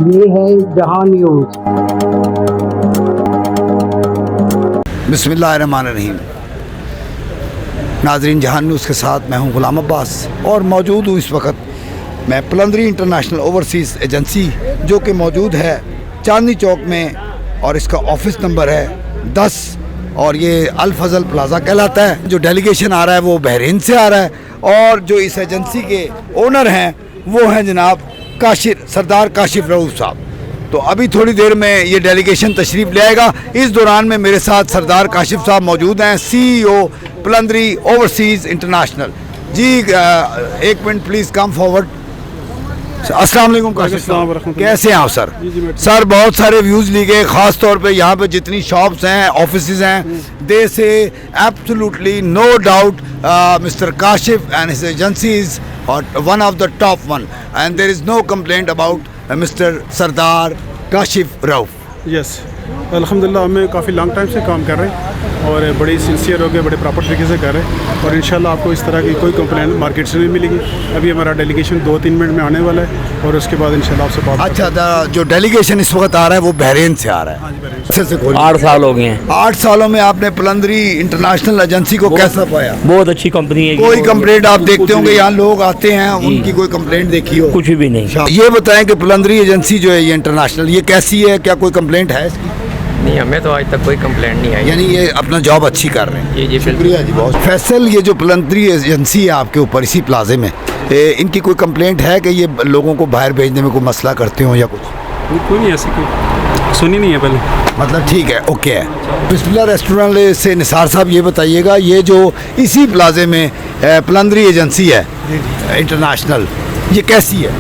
ये है जहां न्यूज़। बिस्मिल्लाहिर्रहमानिर्रहीम। नाज़रीन, जहां न्यूज़ के साथ मैं हूं गुलाम अब्बास और मौजूद हूं इस वक्त मैं प्लंदरी इंटरनेशनल ओवरसीज़ एजेंसी जो कि मौजूद है चांदनी चौक में और इसका ऑफिस नंबर है 10 और ये अल फजल प्लाजा कहलाता है। जो डेलीगेशन आ रहा है वो बहरीन से आ रहा है और जो इस एजेंसी के ओनर हैं वो हैं जनाब सरदार काशिफ रऊफ साहब। तो अभी थोड़ी देर में ये डेलीगेशन तशरीफ़ ले आएगा। इस दौरान में मेरे साथ सरदार काशिफ साहब मौजूद हैं, CEO प्लंदरी ओवरसीज़ इंटरनेशनल। जी एक मिनट प्लीज़ कम फॉरवर्ड। अस्सलाम वालेकुम काशिफ साहब, कैसे हैं आप सर? सर बहुत सारे व्यूज़ लिए गए, ख़ास तौर पे यहाँ पे जितनी शॉप्स हैं, ऑफिसेज़ हैं, they say absolutely no doubt mister Kashif and his agency is one of the top one and there is no complaint about Mr. Sardar Kashif Rauf. Yes, अल्हम्दुलिल्लाह हमें काफ़ी लॉन्ग टाइम से काम कर रहे हैं और बड़ी सिंसियर हो गए, बड़े प्रॉपर तरीके से कर रहे हैं और इंशाल्लाह आपको इस तरह की कोई कंप्लेंट मार्केट से नहीं मिलेगी। अभी हमारा डेलीगेशन 2-3 मिनट में आने वाला है और उसके बाद इंशाल्लाह आपसे बात। अच्छा, जो डेलीगेशन इस वक्त आ रहा है वो बहरीन से आ रहा है। 8 साल हो गए हैं। 8 सालों में आपने प्लंदरी इंटरनेशनल एजेंसी को कैसा पाया? बहुत अच्छी कंपनी है। कोई कंप्लेंट आप देखते होंगे यहाँ लोग आते हैं, उनकी कोई कंप्लेंट देखी हो? कुछ भी नहीं। ये बताएं कि प्लंदरी एजेंसी जो है ये इंटरनेशनल, ये कैसी है? क्या कोई कंप्लेंट है इसकी? नहीं, हमें तो आज तक कोई कंप्लेंट नहीं आई। यानी ये अपना जॉब अच्छी कर रहे हैं। जी शुक्रिया जी बहुत। फैसल, ये जो प्लंदरी एजेंसी है आपके ऊपर इसी प्लाजे में, इनकी कोई कंप्लेंट है कि ये लोगों को बाहर भेजने में कोई मसला करते हो या कुछ? कोई नहीं, ऐसी कोई सुनी नहीं है पहले। मतलब ठीक है, ओके है। बिस्मिल्लाह रेस्टोरेंट से निसार साहब ये बताइएगा, ये जो इसी प्लाजे में प्लंदरी एजेंसी है इंटरनेशनल, ये कैसी है?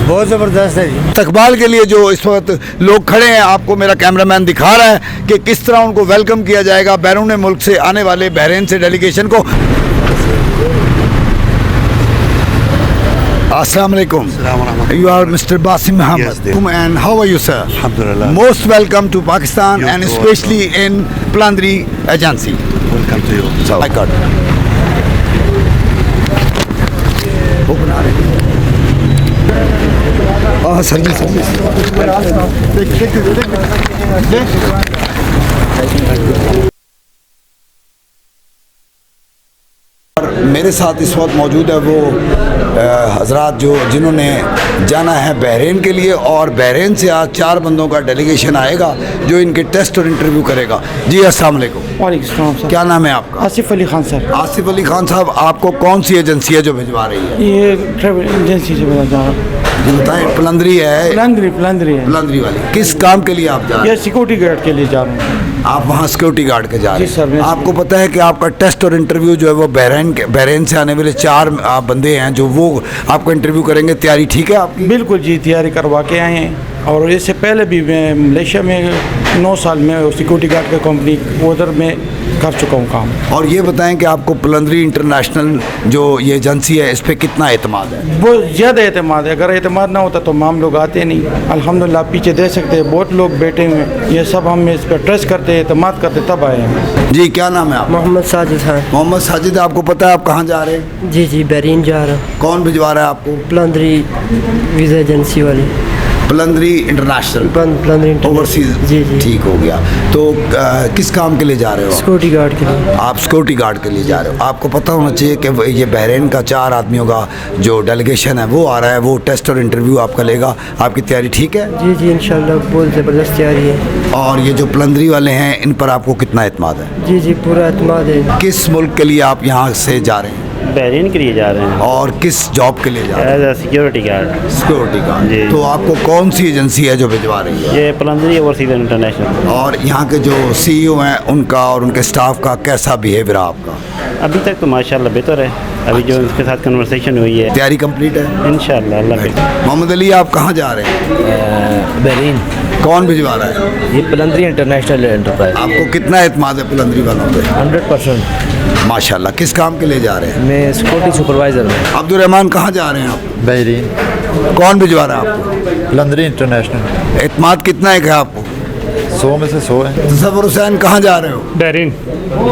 बहुत ज़बरदस्त है जी। इस्तकबाल के लिए जो इस वक्त लोग खड़े हैं, आपको मेरा कैमरामैन दिखा रहा है कि किस तरह उनको वेलकम किया जाएगा बैरून मुल्क से आने वाले बहरीन से डेलीगेशन को। अस्सलाम वालेकुम। You are Mr. Basim Muhammad. And how are you, sir? Alhamdulillah. Most welcome to Pakistan and especially in Plandri Agency. Welcome to you. So, I got it. वो बना रहे हैं। सर्विस मेरे साथ इस वक्त मौजूद है वो हजरात जिन्होंने जाना है बहरीन के लिए और बहरीन से आज 4 बंदों का डेलीगेशन आएगा जो इनके टेस्ट और इंटरव्यू करेगा। जी अस्सलाम वालेकुम। वालेकुम सलाम सर। क्या नाम है आपका? आसिफ अली खान सर। आसिफ अली खान साहब, आपको कौन सी एजेंसी है जो भिजवा रही है? ये ट्रैवल एजेंसी से बता रहा हूँ। जी बताएं। प्लंदरी है? प्लंदरी है। प्लंदरी वाली किस काम के लिए आप जा रहे हैं? ये सिक्योरिटी गार्ड के लिए जा रहे हैं। आप वहाँ सिक्योरिटी गार्ड के जा रहे जी सर, हैं। आपको पता है कि आपका टेस्ट और इंटरव्यू जो है वो बहरीन से आने वाले 4 बंदे हैं जो वो आपको इंटरव्यू करेंगे। तैयारी ठीक है आपकी? बिल्कुल जी, तैयारी करवा के आए हैं और इससे पहले भी मैं मलेशिया में 9 साल में सिक्योरिटी गार्ड की कंपनी उधर में कर चुका हूँ काम। और ये बताएं कि आपको प्लंदरी इंटरनेशनल जो ये एजेंसी है इस पर कितना एतमाद है? बहुत ज़्यादा एतमाद है। अगर एतमाद ना होता तो हम लोग आते नहीं। अल्हम्दुलिल्लाह पीछे दे सकते हैं, बहुत लोग बैठे हुए हैं। ये सब हम इस पर ट्रस्ट करते हैं, एतमाद करते तब आए हैं। जी क्या नाम है आप? मोहम्मद साजिद है। मोहम्मद साजिद, आपको पता है आप कहाँ जा रहे हैं? जी बहरीन जा रहा हूँ। कौन भिजवा रहा है आपको? प्लंदरी वीज़ा एजेंसी वाली। प्लंदरी इंटरनेशनल प्लंदरी ओवरसीज। जी ठीक हो गया। तो किस काम के लिए जा रहे हो? सिक्योरिटी गार्ड के लिए। आप सिक्योरिटी गार्ड के लिए जा रहे हो। आपको पता होना चाहिए कि ये बहरीन का 4 आदमियों का जो डेलीगेशन है वो आ रहा है, वो टेस्ट और इंटरव्यू आपका लेगा। आपकी तैयारी ठीक है? जी इंशाल्लाह बहुत ज़बरदस्त तैयारी है। और ये जो प्लंदरी वाले हैं इन पर आपको कितना एतमाद है? जी पूरा एतमाद है। किस मुल्क के लिए आप यहाँ से जा रहे हैं? बहरीन के लिए जा रहे हैं। और किस जॉब के लिए जा रहे हैं? As a security guard. Security guard जी। तो आपको कौन सी एजेंसी है जो भिजवा रही है? ये प्लंदरी ओवरसीज इंटरनेशनल। और यहाँ के जो CEO हैं उनका और उनके स्टाफ का कैसा बिहेवियर आपका? अभी तक तो माशाल्लाह बेहतर है। अभी जो उनके साथ कन्वर्सेशन हुई है, तैयारी कंप्लीट है इंशाल्लाह अल्लाह के। मोहम्मद अली, आप कहाँ जा रहे हैं? बहरीन। कौन भिजवा रहा है? ये प्लंदरी इंटरनेशनल एंटरप्राइज। आपको कितना एतमाद है प्लंदरी वालों पे? 100%। माशाल्लाह। किस काम के लिए जा रहे हैं? मैं सिक्योरिटी सुपरवाइजर हूँ। अब्दुर्रहमान, कहाँ जा रहे हैं आप? बहरीन। कौन भिजवा रहा है आपको? प्लंदरी इंटरनेशनल। एतमाद कितना है आपको? 100 में से 100 है। तसव्वुर हुसैन, कहाँ जा रहे हो? बहरीन।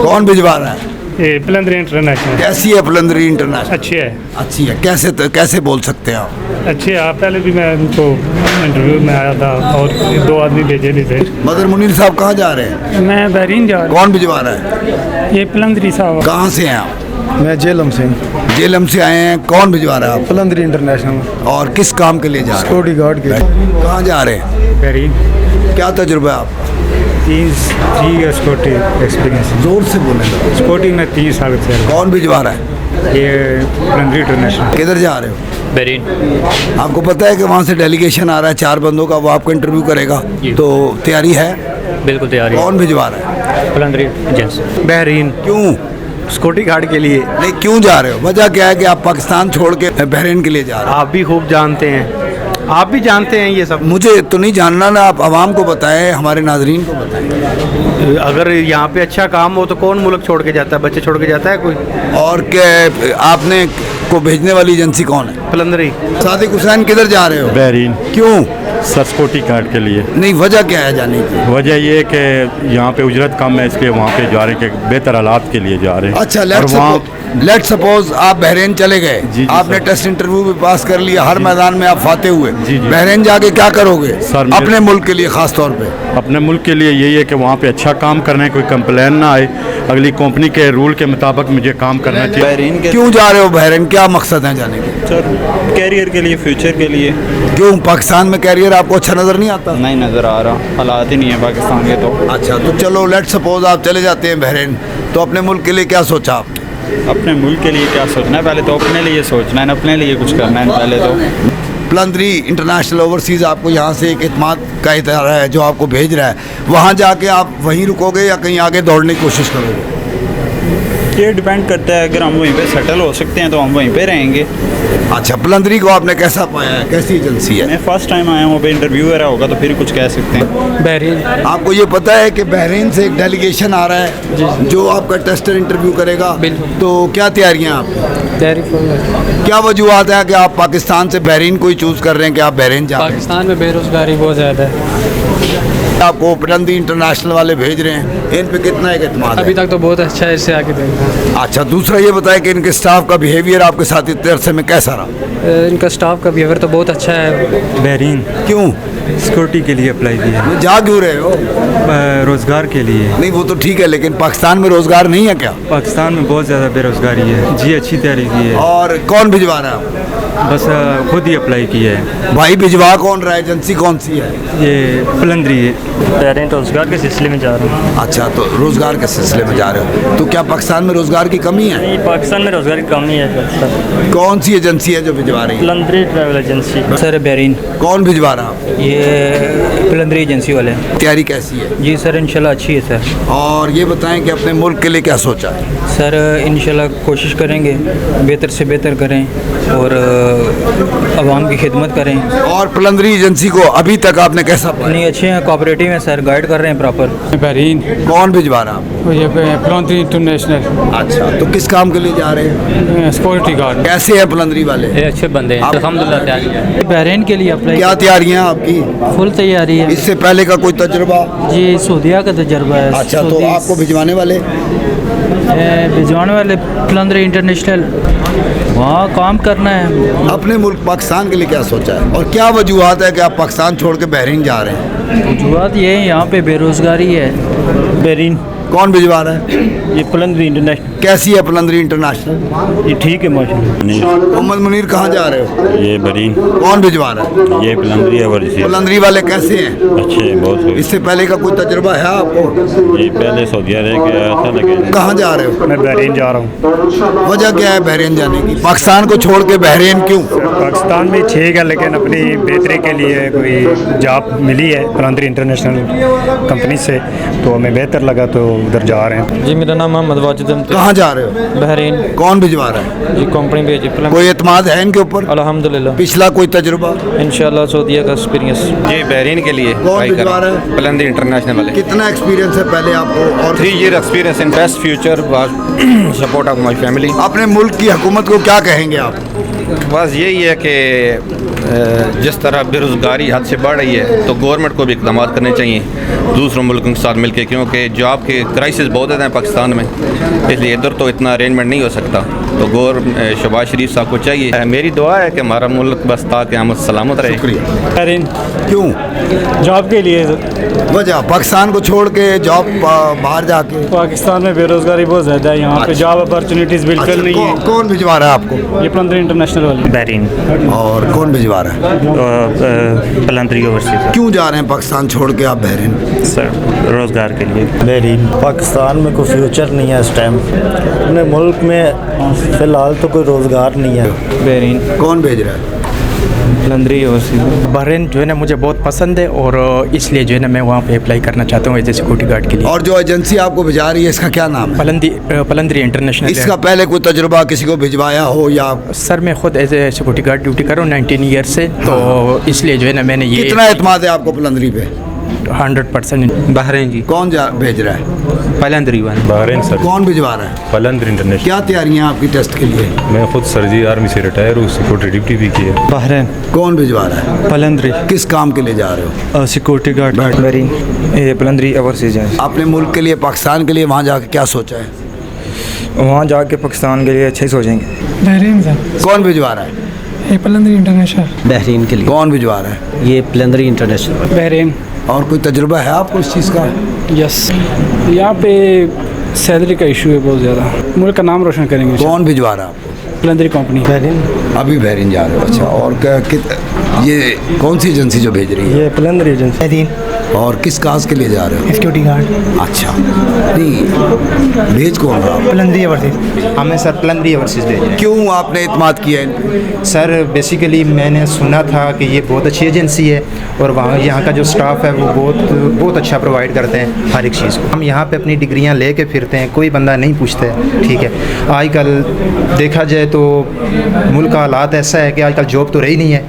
कौन भिजवा रहा है? ये पलंदरी इंटरनेशनल। कैसी है पलंदरी इंटरनेशनल? अच्छी है। अच्छी है, कैसे बोल सकते हैं आप? अच्छी है। आप पहले भी मैं उनको इंटरव्यू में आया था और 2 आदमी भेजे भी थे। मदर मुनीर साहब कहाँ जा रहे हैं? मैं बहरीन जा रहा कौन भिजवा रहा है? हूँ। ये पलंदरी साहब। कहाँ से हैं आप? मैं जेलम से। जेलम से आए हैं। कौन भिजवा रहा है आप? पलंदरी इंटरनेशनल। और किस काम के लिए जा रहे हैं? सिक्योरिटी गार्ड के। कहाँ जा रहे हैं? बहरीन। क्या तजुर्बा है आपका? 3 इयर्स सिक्योरिटी एक्सपीरियंस। जोर से बोले। सिक्योरिटी में 3 साल से। कौन भिजवा रहा है? ये पलंदरी इंटरनेशनल। किधर जा रहे हो? बहरीन। आपको पता है कि वहाँ से डेलीगेशन आ रहा है 4 बंदों का, वो आपको इंटरव्यू करेगा, तो तैयारी है? बिल्कुल तैयारी है। कौन भिजवा रहा है? पलंदरी एजेंसी। बहरीन क्यों? सिक्योरिटी गार्ड के लिए। नहीं, क्यों जा रहे हो? वजह क्या है कि आप पाकिस्तान छोड़ के बहरीन के लिए जा रहे आप भी खूब जानते हैं, आप भी जानते हैं ये सब। हो? मुझे तो नहीं जानना ना, आप आवाम को बताएं, हमारे नाजरीन को बताएं। अगर यहाँ पे अच्छा काम हो तो कौन मुल्क छोड़ के जाता है? बच्चे छोड़ के जाता है कोई? और क्या आपने को भेजने वाली एजेंसी कौन है? पलंदरी। सादिक हुसैन किधर जा रहे हो? बहरीन। क्यों? सर सिक्योरिटी गार्ड के लिए। नहीं, वजह क्या है जाने की? वजह ये है कि यहाँ पे उजरत कम है, इसलिए वहाँ पे जा रहे हैं कि बेहतर हालात के लिए जा रहे हैं। अच्छा, और लेट सपोज आप बहरीन चले गए, जी, आपने सर। टेस्ट इंटरव्यू भी पास कर लिया, हर मैदान में आप फाते हुए, जी, जी। बहरीन जाके क्या करोगे? सर, अपने मुल्क के लिए खास तौर पे। अपने मुल्क के लिए यही है कि वहाँ पे अच्छा काम करना है, कोई कंप्लेन ना आए, अगली कंपनी के रूल के मुताबिक मुझे काम करना चाहिए। बहरीन के क्यों जा रहे हो बहरीन? क्या मकसद है जाने के? सर कैरियर के लिए, फ्यूचर के लिए। क्यों? पाकिस्तान में कैरियर आपको अच्छा नजर नहीं आता? नहीं नज़र आ रहा, हालात ही नहीं है पाकिस्तान के तो। अच्छा, तो चलो लेट सपोज आप चले जाते हैं बहरीन, तो अपने मुल्क के लिए क्या सोचा आप? अपने मुल्क के लिए क्या सोचना है? पहले तो अपने लिए सोचना है, अपने लिए कुछ करना है पहले तो। पलंदरी इंटरनेशनल ओवरसीज़ आपको यहाँ से एक इत्मीनान का इदारा है जो आपको भेज रहा है, वहाँ जाके आप वहीं रुकोगे या कहीं आगे दौड़ने की कोशिश करोगे? ये डिपेंड करता है, अगर हम वहीं पे सेटल हो सकते हैं तो हम वहीं पे रहेंगे। अच्छा, पलंदरी को आपने कैसा पाया है? कैसी एजेंसी है? मैं फर्स्ट टाइम आया हूँ, पे इंटरव्यू वगैरह होगा तो फिर कुछ कह सकते हैं। बहरीन। आपको ये पता है कि बहरीन से एक डेलीगेशन आ रहा है जो आपका टेस्टर इंटरव्यू करेगा? तो क्या तैयारियां आपकी? तैयारी क्या वजूहत है कि आप पाकिस्तान से बहरीन को ही चूज़ कर रहे हैं कि आप बहरीन जा रहे हैं? पाकिस्तान में बेरोजगारी बहुत ज़्यादा है। आपको पलंदरी इंटरनेशनल वाले भेज रहे हैं, इन पे कितना एक एतमाद है? अभी तक तो बहुत अच्छा है, इससे आगे देखेंगे। अच्छा, दूसरा ये बताएं कि इनके स्टाफ का बिहेवियर आपके साथ इतने अरसे में कैसा रहा? इनका स्टाफ का बिहेवियर तो बहुत अच्छा है। बहरीन क्यों? सिक्योरिटी के लिए अप्लाई किया। जा क्यों रहे हो? रोज़गार के लिए। नहीं, वो तो ठीक है, लेकिन पाकिस्तान में रोज़गार नहीं है क्या? पाकिस्तान में बहुत ज़्यादा बेरोज़गारी है जी। अच्छी तैयारी की है। और कौन भिजवा रहा है? बस खुद ही अप्लाई किया है। भाई भिजवा कौन रहा है? एजेंसी कौन सी है? ये पलंदरी है। बहरीन रोजगार के सिलसिले में जा रहा हूँ। अच्छा, तो रोज़गार के सिलसिले में जा रहे हो, तो क्या पाकिस्तान में रोज़गार की कमी है? नहीं, पाकिस्तान में रोजगार की कमी है सर। कौन सी एजेंसी है जो भिजवा रही है? Palandri travel agency. Sir Bahrain. कौन भिजवा रहा है? ये पलंदरी एजेंसी वाले। तैयारी कैसी है? जी सर, इंशाल्लाह अच्छी है सर। और ये बताएं कि अपने मुल्क के लिए क्या सोचा है? सर इंशाल्लाह कोशिश करेंगे, बेहतर से बेहतर करें और आवाम की खिदमत करें। और पलंदरी एजेंसी को अभी तक आपने कैसा पाया? नहीं, अच्छे हैं, कोऑपरेटिव हैं सर, गाइड कर रहे हैं प्रॉपर। बहरीन। कौन भिजवा रहा है? ये पलंदरी इंटरनेशनल। अच्छा, तो किस काम के लिए जा रहे हैं? Security guard. कैसे है पलंदरी वाले? ये अच्छे बंदे हैं, अल्हम्दुलिल्लाह तैयारी है। बहरीन के लिए अप्लाई। क्या तैयारियां आपकी? फुल तैयारी है इससे पहले का कोई तजुर्बा? जी, सऊदीया का तजर्बा है। अच्छा, तो आपको भिजवाने वाले? भिजवाने वाले पलंदरी इंटरनेशनल, वहाँ काम करना है। अपने मुल्क पाकिस्तान के लिए क्या सोचा है और क्या वजूहत है कि आप पाकिस्तान छोड़ के बहरीन जा रहे हैं? वजूहत ये है, यहाँ पे बेरोजगारी है। बहरीन। कौन भिजवा रहा है? ये पलंदरी इंटरनेशनल। कैसी है पलंदरी इंटरनेशनल? ये ठीक है माशाल्लाह। मोहम्मद मुनीर कहाँ जा रहे हो? ये बहरीन। कौन भिजवा रहा है? ये पलंदरी है। पलंदरी वाले कैसे हैं? अच्छे, बहुत। इससे पहले का कोई तजुर्बा है आपको? ये पहले सऊदी रह के आया था, लेकिन कहाँ जा रहे हो? मैं बहरीन जा रहा हूँ। वजह क्या है बहरीन जाने की? पाकिस्तान को छोड़ के बहरीन क्यों? पाकिस्तान में ठीक है, लेकिन अपनी बेहतरी के लिए कोई जॉब मिली है पलंदरी इंटरनेशनल कंपनी से, तो हमें बेहतर लगा तो उधर जा रहे हैं। जी, मेरा नाम मोहम्मद वाजिद इम्तियाज़। कहाँ जा रहे हो? बहरीन। कौन भिजवा रहा है? जी, कंपनी भेजी। कोई एतमाद है इनके ऊपर? अल्हम्दुलिल्लाह। पिछला कोई तजुर्बा? इंशाल्लाह सऊदीया का एक्सपीरियंस। ये बहरीन के लिए कौन भिजवा रहा है? पलंदरी इंटरनेशनल वाले। कितना एक्सपीरियंस है पहले आपको? और 3 year experience in best future support of my family. अपने मुल्क की हुकूमत को क्या कहेंगे आप? बस यही है कि जिस तरह बेरोज़गारी हद से बढ़ रही है तो गवर्नमेंट को भी इक़दाम करने चाहिए दूसरों मुल्कों के साथ मिलकर, क्योंकि जॉब के क्राइसिस बहुत ज़्यादा हैं पाकिस्तान में, इसलिए इधर तो इतना अरेंजमेंट नहीं हो सकता। तो शहबाज शरीफ साहब को चाहिए, मेरी दुआ है कि हमारा मुल्क बस ताक़यामत सलामत रहे। क्यों? जॉब के लिए। वजह पाकिस्तान को छोड़ के जॉब बाहर जाके? पाकिस्तान में बेरोज़गारी बहुत ज़्यादा है, यहाँ पे जॉब अपॉर्चुनिटीज़ बिल्कुल नहीं है। कौन भिजवा रहा है आपको? ये पलंदरी इंटरनेशनल वाले। बहरीन। और कौन भिजवा रहा है? पलंदरी ओवरसीज। क्यों जा रहे हैं पाकिस्तान छोड़ के आप बहरीन? सर रोज़गार के लिए। बहरीन। पाकिस्तान में कोई फ्यूचर नहीं है इस टाइम, अपने मुल्क में फ़िलहाल तो कोई रोज़गार नहीं है। बहरीन। कौन भेज रहा है? पलंदरी ओवरसीज। बहरीन जो है ना मुझे बहुत पसंद है और इसलिए जो है ना मैं वहाँ पे अप्लाई करना चाहता हूँ एज ए सिक्योरिटी गार्ड के लिए। और जो एजेंसी आपको भिजा रही है इसका क्या नाम है? पलंदरी इंटरनेशनल। इसका पहले कोई तजुर्बा किसी को भिजवाया हो या? सर मैं खुद as a security guard duty कर रहा हूँ 19 ईयर से, तो इसलिए जो है ना मैंने ये। कितना एतमाद है आपको पलंदरी पे? 100%। बहरीन जी। कौन भेज रहा है? पलंदरी वाले। Bahrain sir. कौन भिजवा रहा है? पलंदरी इंटरनेशनल। क्या तैयारियां आपकी टेस्ट के लिए? मैं खुद सर्जी आर्मी से रिटायर हूँ, सिक्योरिटी ड्यूटी भी की है। बहरीन। कौन भिजवा रहा है? पलंदरी। किस काम के लिए जा रहे हो? Security guard. Bahrain. Palandri overseas है। आपने मुल्क के लिए, पाकिस्तान के लिए वहाँ जाके क्या सोचा है? वहाँ जाके पाकिस्तान के लिए अच्छे सोचेंगे। Bahrain sir. कौन भिजवा रहा है? ये पलंदरी इंटरनेशनल। बहरीन के लिए। कौन भिजवा रहा है? ये पलंदरी इंटरनेशनल। बहरीन। और कोई तजुर्बा है आपको इस चीज़ का? यस। यहाँ पे सैलरी का इशू है बहुत ज़्यादा, मुल्क का नाम रोशन करेंगे। कौन भिजवा रहा है आपको? पलंदरी कंपनी। बहरीन। अभी बहरीन जा रहे हो? अच्छा। और ये कौन सी एजेंसी जो भेज रही है? ये पलंदरी एजेंसी। बहरीन। और किस काज के लिए जा रहे हो? Security guard. अच्छा। नहीं, भेज कौन रहा? पलंदरी ओवरसीज। हमें सर पलंदरी ओवरसीज भेज रहे हैं। क्यों आपने इत्माद किया इनको? सर बेसिकली मैंने सुना था कि ये बहुत अच्छी एजेंसी है और वहाँ यहाँ का जो स्टाफ है वो बहुत अच्छा प्रोवाइड करते हैं हर एक चीज़ को। हम यहाँ पे अपनी डिग्रियाँ लेके फिरते हैं, कोई बंदा नहीं पूछता है, ठीक है। आजकल देखा जाए तो मुल्क का हालात ऐसा है कि आजकल जॉब तो रही नहीं है,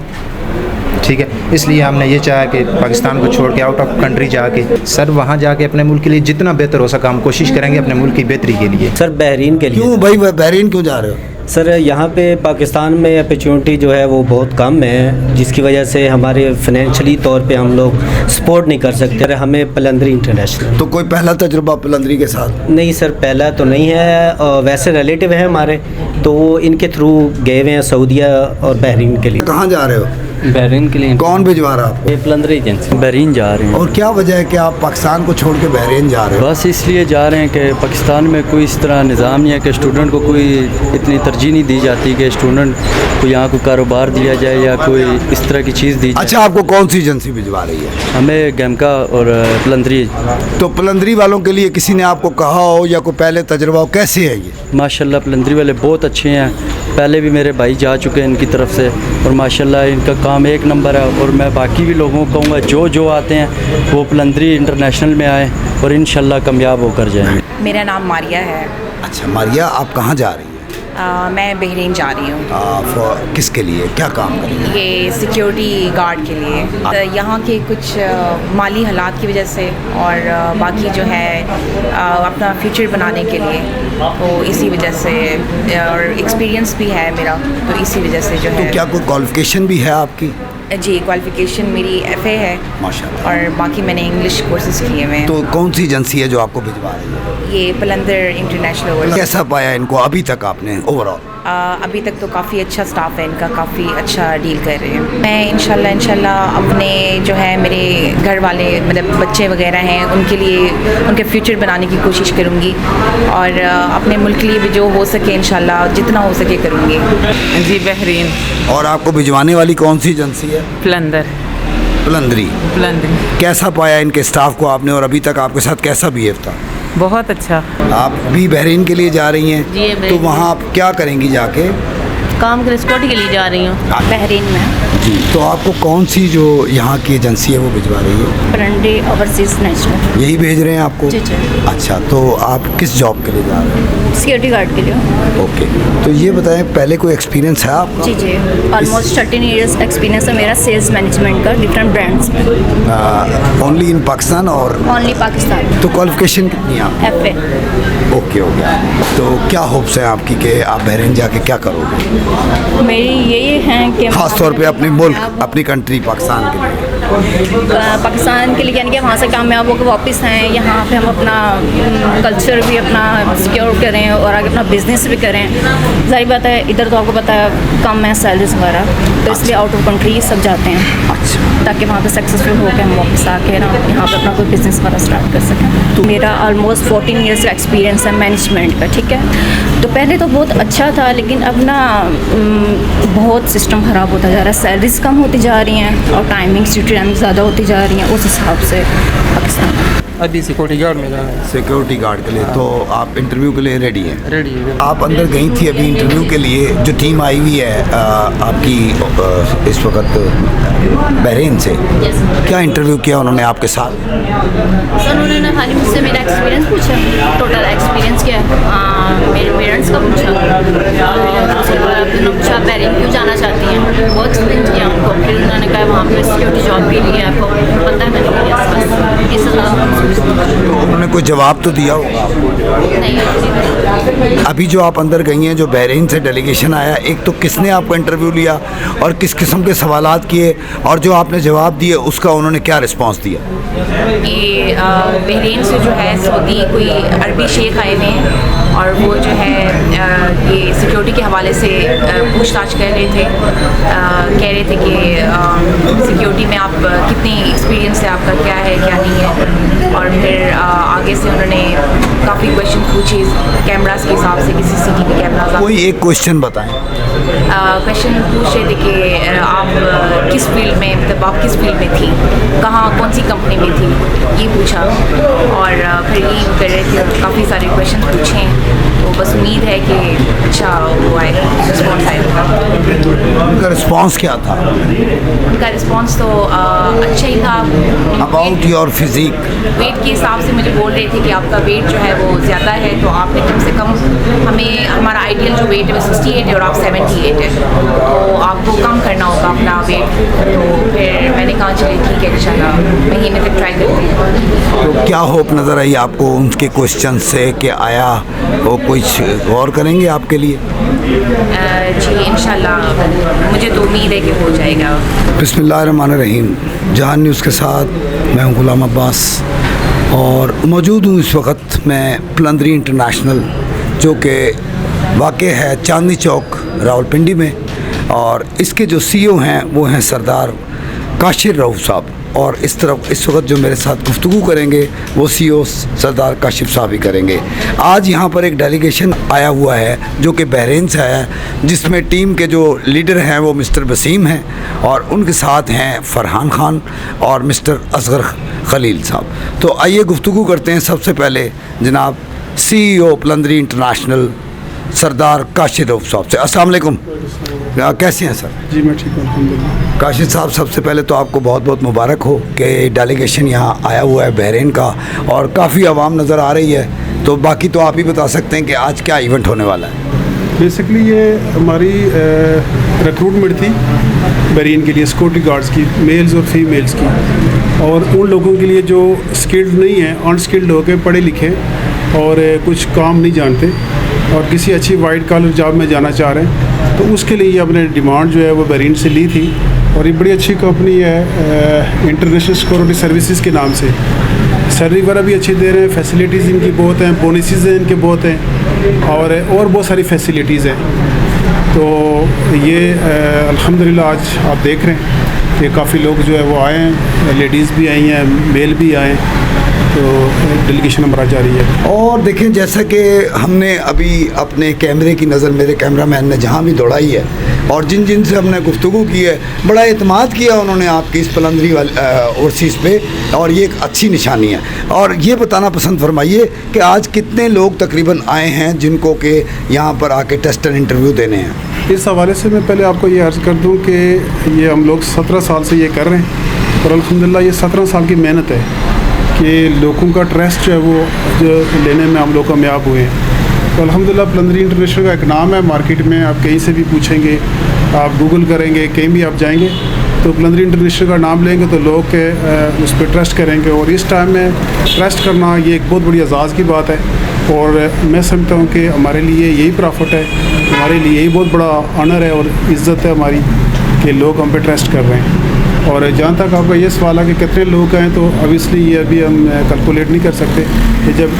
ठीक है। इसलिए हमने ये चाहा कि पाकिस्तान को छोड़ के आउट ऑफ कंट्री जाके सर वहाँ जाके अपने मुल्क के लिए जितना बेहतर हो सका हम कोशिश करेंगे अपने मुल्क की बेहतरी के लिए। सर बहरीन के लिए। क्यों भाई, बहरीन क्यों जा रहे हो? सर यहाँ पे पाकिस्तान में अपॉर्चुनिटी जो है वो बहुत कम है, जिसकी वजह से हमारे फाइनेंशियली तौर पे हम लोग सपोर्ट नहीं कर सकते। हमें पलंदरी इंटरनेशनल। तो कोई पहला तजुर्बा पलंदरी के साथ? नहीं सर, पहला तो नहीं है। वैसे रिलेटिव है हमारे, तो वो इनके थ्रू गए हुए हैं सऊदीया और बहरीन के लिए। कहाँ जा रहे हो? बहरीन के लिए। कौन भिजवा रहा है? पलंदरी एजेंसी। बहरीन जा रहे हैं। और क्या वजह है कि आप पाकिस्तान को छोड़ के बहरीन जा रहे हो? बस इसलिए जा रहे हैं कि पाकिस्तान में कोई इस तरह निज़ाम नहीं है कि स्टूडेंट को कोई इतनी तरजीह नहीं दी जाती कि स्टूडेंट को यहाँ को कारोबार दिया जाए या कोई इस तरह की चीज़ दी जाए। अच्छा, आपको कौन सी एजेंसी भिजवा रही है? हमें गैमका और पलंदरी। तो पलंदरी वालों के लिए किसी ने आपको कहा हो या कोई पहले तजुर्बा हो? कैसे है ये? माशाल्लाह पलंदरी वाले बहुत अच्छे हैं, पहले भी मेरे भाई जा चुके हैं इनकी तरफ से और माशाल्लाह इनका काम एक नंबर है। और मैं बाकी भी लोगों को कहूँगा जो आते हैं वो पलंदरी इंटरनेशनल में आए और इंशाल्लाह कामयाब होकर जाएंगे। मेरा नाम मारिया है। अच्छा मारिया, आप कहाँ जा रही हैं? मैं बहरीन जा रही हूँ। किसके लिए, क्या काम करेंगे? ये सिक्योरिटी गार्ड के लिए। तो यहाँ के कुछ माली हालात की वजह से और बाकी जो है अपना फ्यूचर बनाने के लिए, तो इसी वजह से और एक्सपीरियंस भी है मेरा, तो इसी वजह से जो है। तो क्या कोई क्वालिफिकेशन भी है आपकी? जी, क्वालिफिकेशन मेरी FA है माशाल्लाह, और बाकी मैंने इंग्लिश कोर्सेज किए हुए हैं। तो कौन सी एजेंसी है जो आपको भिजवा रही है? ये पलंदर इंटरनेशनल। कैसा पाया इनको अभी तक आपने ओवरऑल? अभी तक तो काफ़ी अच्छा स्टाफ है इनका, काफ़ी अच्छा डील कर रहे हैं। मैं इंशाल्लाह अपने जो है मेरे घर वाले मतलब बच्चे वगैरह हैं उनके लिए उनके फ्यूचर बनाने की कोशिश करूँगी और अपने मुल्क के लिए भी जो हो सके इंशाल्लाह जितना हो सके करूँगी। जी बहरीन। और आपको भिजवाने वाली कौन सी एजेंसी है? पलंदरी। कैसा पाया इनके स्टाफ को आपने और अभी तक आपके साथ कैसा बिहेव था? बहुत अच्छा। आप भी बहरीन के लिए जा रही हैं? जी, तो वहाँ आप क्या करेंगी जाके? काम के सिक्योरिटी के लिए जा रही हूँ बहरीन में। जी, तो आपको कौन सी जो यहाँ की एजेंसी है वो भिजवा रही है? Palandri overseas national. यही भेज रहे हैं आपको? जी जी। अच्छा, तो आप किस जॉब के लिए जा रहे हैं? सिक्योरिटी गार्ड के लिए। ओके, तो ये बताएं पहले कोई एक्सपीरियंस है आपका? जी जी, ऑलमोस्ट 13 ईयर्स एक्सपीरियंस है मेरा सेल्स मैनेजमेंट का डिफरेंट ब्रांड्स में। ओनली इन पाकिस्तान और? ओनली पाकिस्तान। तो क्वालिफिकेशन कितनी है आपकी? FA। ओके हो गया। तो क्या होप्स हैं आपकी कि आप बहरीन जाके क्या करोगे? मेरी यही है कि ख़ास तौर पे अपने मुल्क, अपनी कंट्री पाकिस्तान के लिए, पाकिस्तान के लिए, यानी कि वहाँ से कामयाब होकर वापस आएँ, यहाँ पे हम अपना कल्चर भी अपना सिक्योर करें और आगे अपना बिजनेस भी करें। जाहिर बात है इधर तो आपको पता है कम है सैलरीज वगैरह, तो इसलिए आउट ऑफ कंट्री सब जाते हैं। अच्छा। ताकि वहाँ पे सक्सेसफुल होकर हम वापस आके ना यहाँ पे अपना कोई बिज़नेस वगैरह स्टार्ट कर सकें। तो मेरा ऑलमोस्ट 14 ईयर्स का एक्सपीरियंस है मैनेजमेंट का, ठीक है। तो पहले तो बहुत अच्छा था, लेकिन अब ना बहुत सिस्टम ख़राब होता जा रहा है, सैलरीज कम होती जा रही हैं और टाइमिंग्स ज़्यादा होती जा रही हैं। उस हिसाब से पाकिस्तान अभी सिक्योरिटी गार्ड में जाना है। सिक्योरिटी गार्ड के लिए तो आप इंटरव्यू के लिए रेडी हैं? रेडी है। आप अंदर गई थी अभी इंटरव्यू के लिए, जो टीम आई हुई है आपकी इस वक्त बहरीन से, क्या इंटरव्यू किया उन्होंने आपके साथ? सर उन्होंने खाली मुझसे मेरा एक्सपीरियंस पूछा, टोटल एक्सपीरियंस क्या है, मेरे पेरेंट्स का पूछा, पूछा बहरीन क्यों जाना चाहती हैं, वो एक्सप्लेन किया उनको। फिर उन्होंने कहा वहाँ पर सिक्योरिटी जॉब के लिए आपको पता है मैंने ये सब। तो उन्होंने कोई जवाब तो दिया होगा? नहीं। अभी जो आप अंदर गई हैं, जो बहरीन से डेलीगेशन आया, एक तो किसने आपको इंटरव्यू लिया और किस किस्म के सवालात किए, और जो आपने जवाब दिए उसका उन्होंने क्या रिस्पांस दिया? ये बहरीन से जो है सऊदी कोई अरबी शेख आए हुए हैं और वो जो है ये सिक्योरिटी के हवाले से पूछताछ कर रहे थे, कह रहे थे कि सिक्योरिटी में आप कितनी एक्सपीरियंस है आपका, क्या है क्या नहीं है। और फिर आगे से उन्होंने काफ़ी क्वेश्चन पूछे कैमरास के हिसाब से, किसी CCTV कैमरास। कोई एक क्वेश्चन बताएं। क्वेश्चन पूछ रहे थे कि आप किस फील्ड में, मतलब आप किस फील्ड में थी, कहाँ कौन सी कंपनी में थी, ये पूछा। और फिर ये कर रहे थे, काफ़ी सारे क्वेश्चन पूछे। तो बस उम्मीद है कि अच्छा वो आएगा, रिस्पॉन्स आएगा। उनका रिस्पॉन्स क्या था? उनका रिस्पॉन्स तो अच्छा ही था। अबाउट योर फिजिक, वेट के हिसाब से मुझे बोल रहे थे कि आपका वेट जो है वो ज़्यादा है, तो आपने कम से कम, हमें हमारा आइडियल जो वेट है वो 68 है और आप 78 है, तो आपको कम करना होगा अपना वेट। तो फिर मैंने कहा चलिए ठीक है, इंशाल्लाह महीने तक ट्राई करते हैं। तो क्या होप नज़र आई आपको उनके क्वेश्चन से कि आया वो कुछ गौर करेंगे आपके लिए? जी इंशाल्लाह मुझे तो उम्मीद है कि हो जाएगा। बिस्मिल्लाहिर्रहमानिर्रहीम। जहान न्यूज़ के साथ मैं हूं गुलाम अब्बास और मौजूद हूं इस वक्त मैं पलंदरी इंटरनेशनल, जो कि वाक़ है चांदनी चौक रावलपिंडी में, और इसके जो CEO हैं वो हैं सरदार काशिर रऊफ़ साहब, और इस तरफ इस वक्त जो मेरे साथ गुफ्तगू करेंगे वो CEO सरदार काशिफ साहब ही करेंगे। आज यहाँ पर एक डेलीगेशन आया हुआ है जो कि बहरीन से आया है, जिसमें टीम के जो लीडर हैं वो मिस्टर वसीम हैं और उनके साथ हैं फरहान खान और मिस्टर असगर खलील साहब। तो आइए गुफ्तगू करते हैं सबसे पहले जनाब CEO पलंदरी इंटरनेशनल सरदार काशिर रऊफ़ साहब से। अस्सलाम वालेकुम, कैसे हैं सर? जी मैं ठीक हूँ अल्हम्दुलिल्लाह। काशिफ साहब, सबसे पहले तो आपको बहुत बहुत मुबारक हो कि डेलीगेशन यहाँ आया हुआ है बहरीन का, और काफ़ी आवाम नज़र आ रही है। तो बाकी तो आप ही बता सकते हैं कि आज क्या इवेंट होने वाला है। बेसिकली ये हमारी रिक्रूटमेंट थी बहरीन के लिए सिक्योरिटी गार्ड्स की, मेल्स और फीमेल्स की, और उन लोगों के लिए जो स्किल्ड नहीं है, अनस्किल्ड होकर पढ़े लिखे और कुछ काम नहीं जानते और किसी अच्छी वाइट कॉलर जॉब में जाना चाह रहे हैं, तो उसके लिए अपने डिमांड जो है वो बहरीन से ली थी। और ये बड़ी अच्छी कंपनी है इंटरनेशनल सिक्योरिटी सर्विसेज के नाम से। सैलरी वगैरह भी अच्छी दे रहे हैं, फैसिलिटीज़ इनकी बहुत हैं, बोनसेस हैं इनके बहुत हैं, और बहुत सारी फैसिलिटीज़ हैं। तो ये अल्हम्दुलिल्लाह आज आप देख रहे हैं कि काफ़ी लोग जो है वो आए हैं, लेडीज़ भी आई हैं, मेल भी आए, तो डेलीगेशन हमारा जारी है। और देखें, जैसा कि हमने अभी अपने कैमरे की नज़र मेरे कैमरामैन ने जहाँ भी दौड़ाई है और जिन जिन से हमने गुफ्तगू की है, बड़ा एतमाद किया उन्होंने आपकी इस पलंदरी ओवरसीज़ पे, और ये एक अच्छी निशानी है। और ये बताना पसंद फरमाइए कि आज कितने लोग तकरीबन आए हैं जिनको कि यहाँ पर आके टेस्ट एंड इंटरव्यू देने हैं? इस हवाले से मैं पहले आपको ये अर्ज़ कर दूँ कि ये हम लोग 17 साल से ये कर रहे हैं, और अल्हम्दुलिल्लाह ये 17 साल की मेहनत है कि लोगों का ट्रस्ट जो है वो जो लेने में हम लोग कामयाब हुए हैं। तो अल्हम्दुलिल्लाह पलंदरी इंटरनेशनल का एक नाम है मार्केट में, आप कहीं से भी पूछेंगे, आप गूगल करेंगे, कहीं भी आप जाएंगे तो पलंदरी इंटरनेशनल का नाम लेंगे तो लोग उस पर ट्रस्ट करेंगे। और इस टाइम में ट्रस्ट करना ये एक बहुत बड़ी एजाज़ की बात है और मैं समझता हूँ कि हमारे लिए यही प्रॉफिट है, हमारे लिए यही बहुत बड़ा ऑनर है और इज़्ज़त है हमारी कि लोग हम पे ट्रस्ट कर रहे हैं। और जहाँ तक आपका ये सवाल है कि कितने लोग हैं, तो ऑब्वियसली ये अभी हम कैलकुलेट नहीं कर सकते कि जब